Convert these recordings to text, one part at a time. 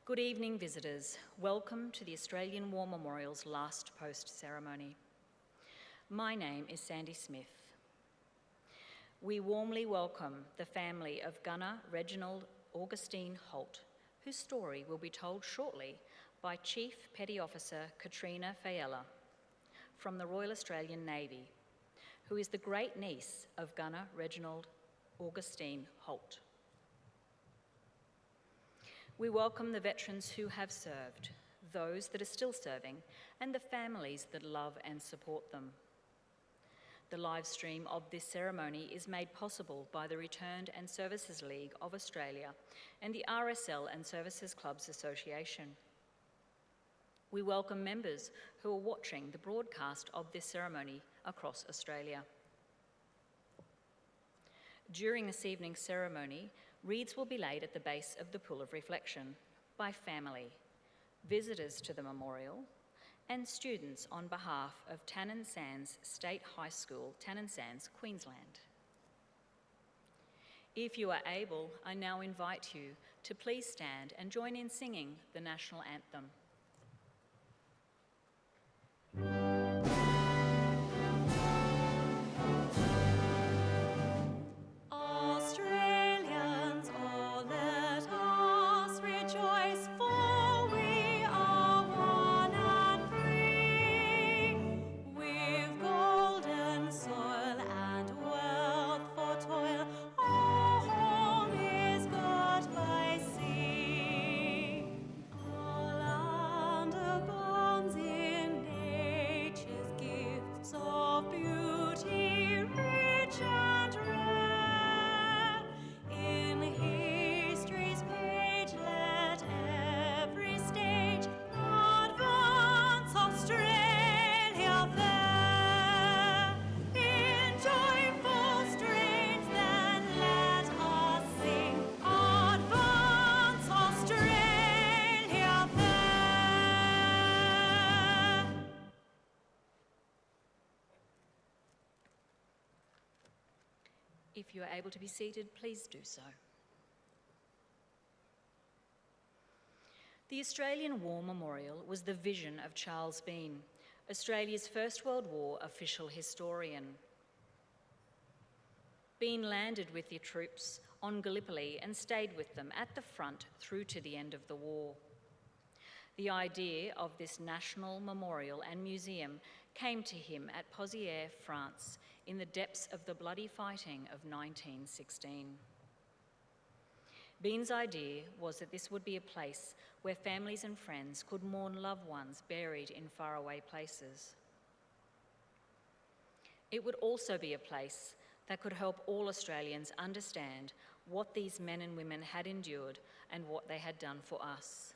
Good evening, visitors. Welcome to the Australian War Memorial's last post ceremony. My name is Sandy Smith. We warmly welcome the family of Gunner Reginald Augustine Holt, whose story will be told shortly by Chief Petty Officer Katrina Faiella from the Royal Australian Navy, who is the great niece of Gunner Reginald Augustine Holt. We welcome the veterans who have served, those that are still serving, and the families that love and support them. The live stream of this ceremony is made possible by the Returned and Services League of Australia and the RSL and Services Clubs Association. We welcome members who are watching the broadcast of this ceremony across Australia. During this evening's ceremony, wreaths will be laid at the base of the Pool of Reflection by family, visitors to the memorial, and students on behalf of Tannin Sands State High School, Tannin Sands, Queensland. If you are able, I now invite you to please stand and join in singing the national anthem. If you are able to be seated, please do so. The Australian War Memorial was the vision of Charles Bean, Australia's First World War official historian. Bean landed with the troops on Gallipoli and stayed with them at the front through to the end of the war. The idea of this national memorial and museum came to him at Pozières, France, in the depths of the bloody fighting of 1916. Bean's idea was that this would be a place where families and friends could mourn loved ones buried in faraway places. It would also be a place that could help all Australians understand what these men and women had endured and what they had done for us.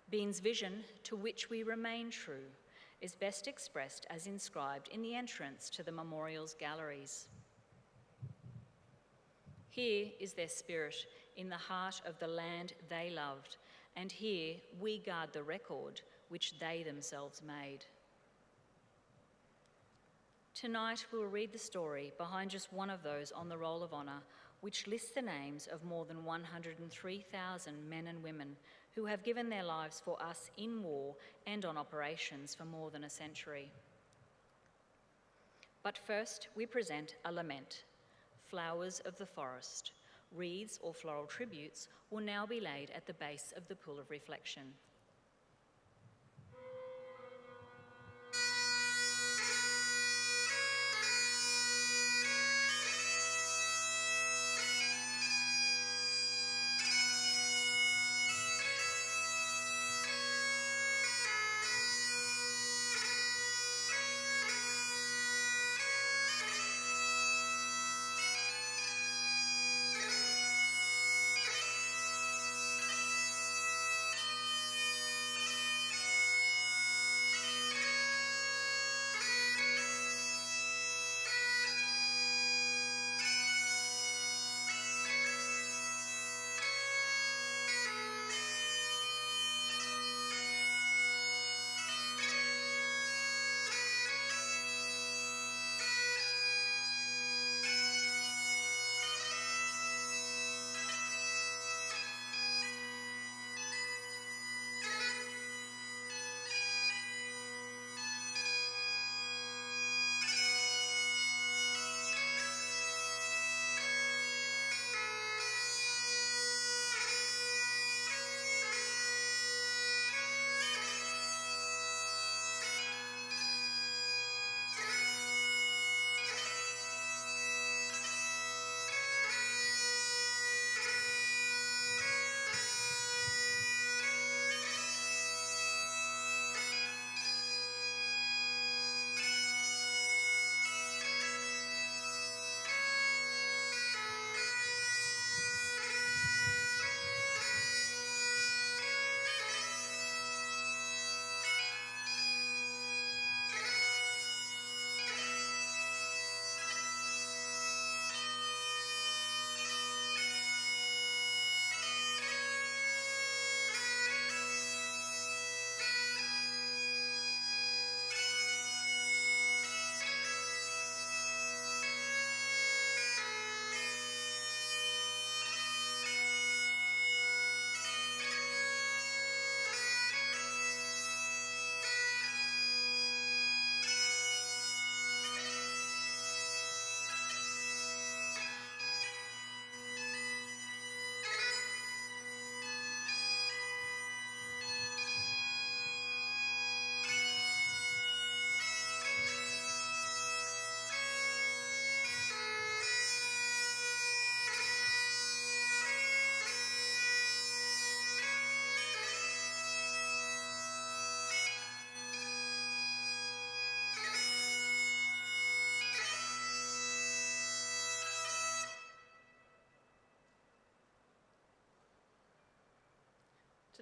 Bean's vision, to which we remain true, is best expressed as inscribed in the entrance to the memorial's galleries. Here is their spirit in the heart of the land they loved, and here we guard the record which they themselves made. Tonight we will read the story behind just one of those on the Roll of Honour, which lists the names of more than 103,000 men and women who have given their lives for us in war and on operations for more than a century. But first, we present a lament. Flowers of the forest, wreaths or floral tributes will now be laid at the base of the Pool of Reflection.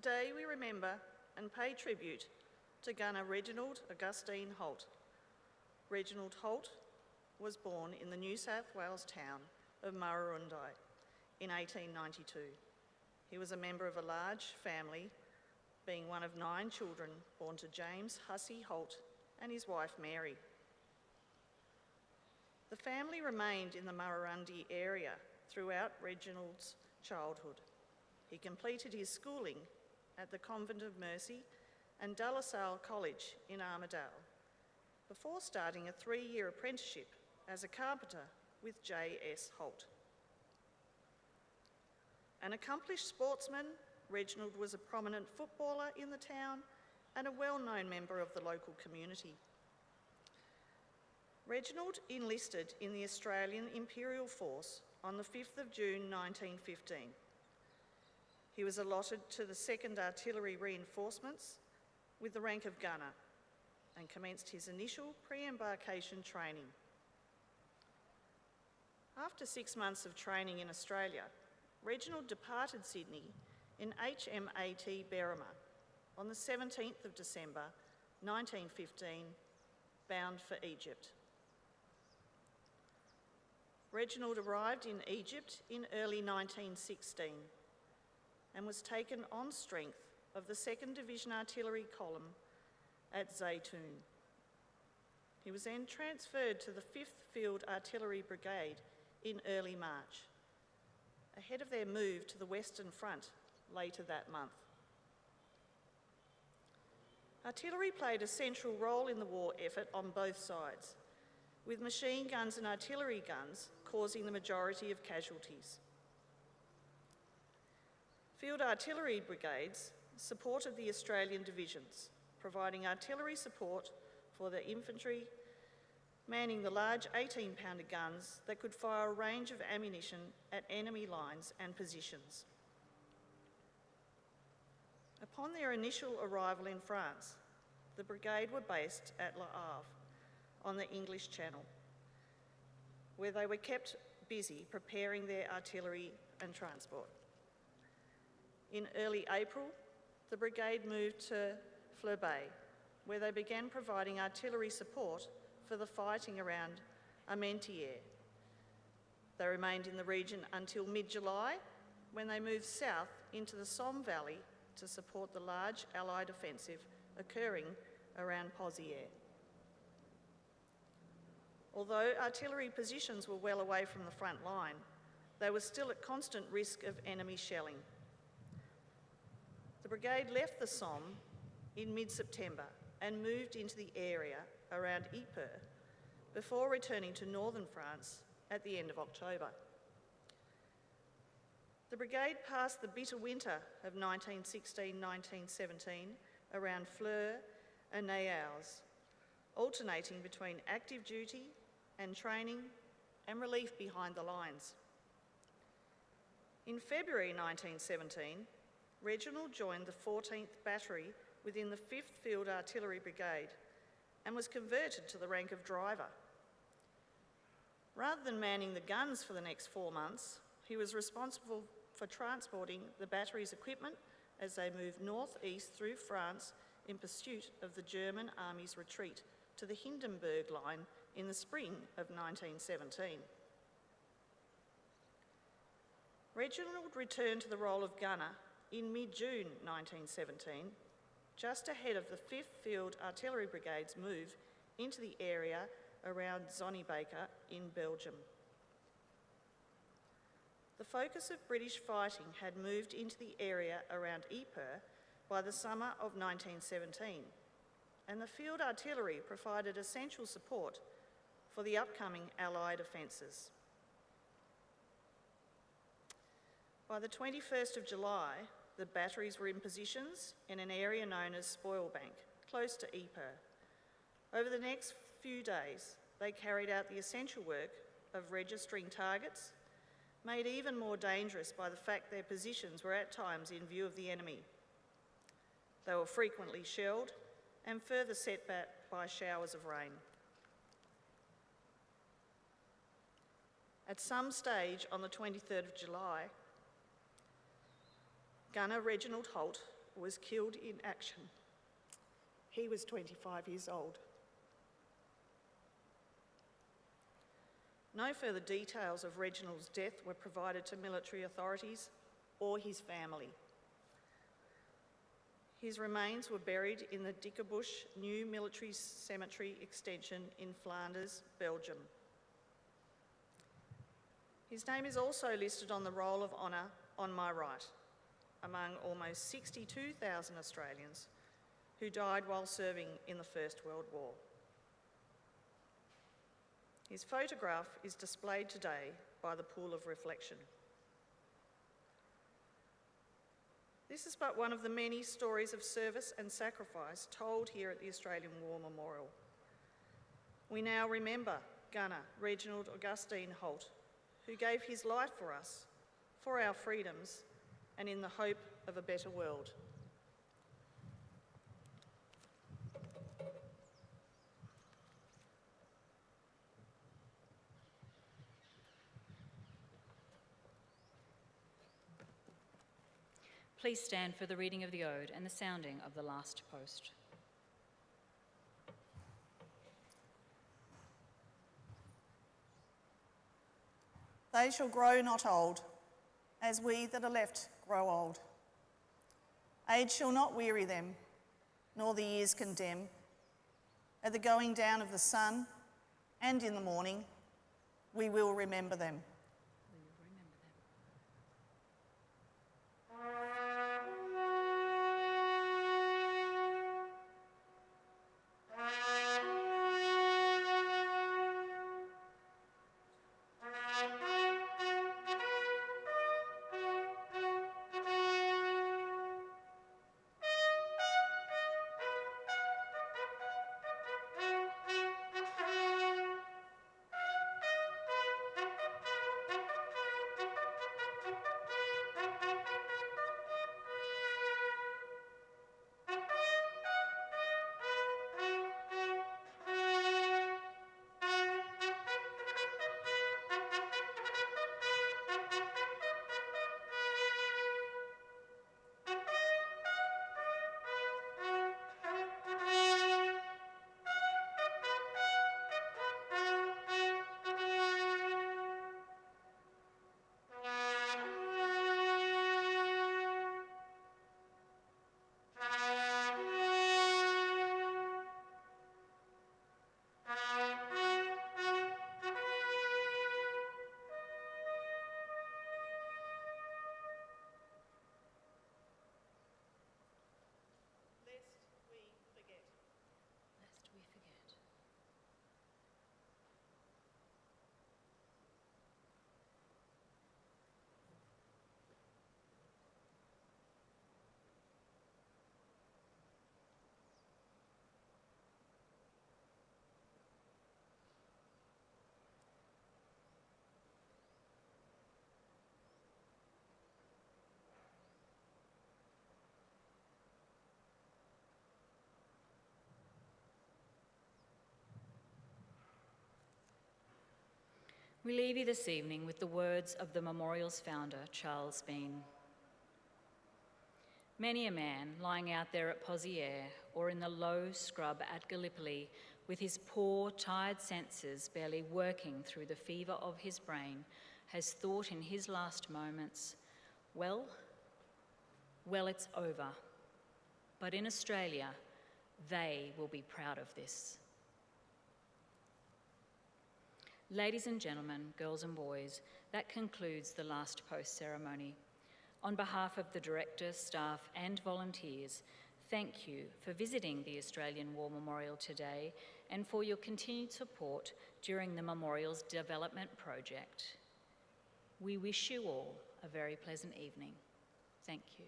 Today we remember and pay tribute to Gunner Reginald Augustine Holt. Reginald Holt was born in the New South Wales town of Murrurundi in 1892. He was a member of a large family, being one of 9 children born to James Hussey Holt and his wife Mary. The family remained in the Murrurundi area throughout Reginald's childhood. He completed his schooling at the Convent of Mercy and De La Salle College in Armidale before starting a 3-year apprenticeship as a carpenter with J.S. Holt. An accomplished sportsman, Reginald was a prominent footballer in the town and a well-known member of the local community. Reginald enlisted in the Australian Imperial Force on the 5th of June 1915. He was allotted to the 2nd Artillery Reinforcements with the rank of gunner and commenced his initial pre-embarkation training. After 6 months of training in Australia, Reginald departed Sydney in HMAT Berrima on the 17th of December 1915, bound for Egypt. Reginald arrived in Egypt in early 1916 and was taken on strength of the 2nd Division Artillery Column at Zaytoun. He was then transferred to the 5th Field Artillery Brigade in early March, ahead of their move to the Western Front later that month. Artillery played a central role in the war effort on both sides, with machine guns and artillery guns causing the majority of casualties. Field artillery brigades supported the Australian divisions, providing artillery support for the infantry, manning the large 18-pounder guns that could fire a range of ammunition at enemy lines and positions. Upon their initial arrival in France, the brigade were based at Le Havre on the English Channel, where they were kept busy preparing their artillery and transport. In early April, the brigade moved to Fleury, where they began providing artillery support for the fighting around Armentières. They remained in the region until mid-July, when they moved south into the Somme Valley to support the large Allied offensive occurring around Pozières. Although artillery positions were well away from the front line, they were still at constant risk of enemy shelling. The brigade left the Somme in mid-September and moved into the area around Ypres before returning to northern France at the end of October. The brigade passed the bitter winter of 1916-1917 around Fleurs and Nayals, alternating between active duty and training and relief behind the lines. In February 1917, Reginald joined the 14th Battery within the 5th Field Artillery Brigade and was converted to the rank of driver. Rather than manning the guns for the next 4 months, he was responsible for transporting the battery's equipment as they moved northeast through France in pursuit of the German army's retreat to the Hindenburg Line in the spring of 1917. Reginald returned to the role of gunner in mid-June 1917, just ahead of the 5th Field Artillery Brigade's move into the area around Zonnebaker in Belgium. The focus of British fighting had moved into the area around Ypres by the summer of 1917, and the field artillery provided essential support for the upcoming Allied offences. By the 21st of July, the batteries were in positions in an area known as Spoilbank, close to Ypres. Over the next few days, they carried out the essential work of registering targets, made even more dangerous by the fact their positions were at times in view of the enemy. They were frequently shelled and further set back by showers of rain. At some stage on the 23rd of July, Gunner Reginald Holt was killed in action. He was 25 years old. No further details of Reginald's death were provided to military authorities or his family. His remains were buried in the Dikkerbusch New Military Cemetery Extension in Flanders, Belgium. His name is also listed on the Roll of Honour on my right, among almost 62,000 Australians who died while serving in the First World War. His photograph is displayed today by the Pool of Reflection. This is but one of the many stories of service and sacrifice told here at the Australian War Memorial. We now remember Gunner Reginald Augustine Holt, who gave his life for us, for our freedoms, and in the hope of a better world. Please stand for the reading of the Ode and the sounding of the last post. They shall grow not old, as we that are left grow old. Age shall not weary them, nor the years condemn. At the going down of the sun and in the morning, we will remember them. We leave you this evening with the words of the memorial's founder, Charles Bean. Many a man lying out there at Pozières or in the low scrub at Gallipoli with his poor, tired senses barely working through the fever of his brain has thought in his last moments, well, it's over. But in Australia, they will be proud of this. Ladies and gentlemen, girls and boys, that concludes the last post ceremony. On behalf of the director, staff and volunteers, thank you for visiting the Australian War Memorial today and for your continued support during the memorial's development project. We wish you all a very pleasant evening. Thank you.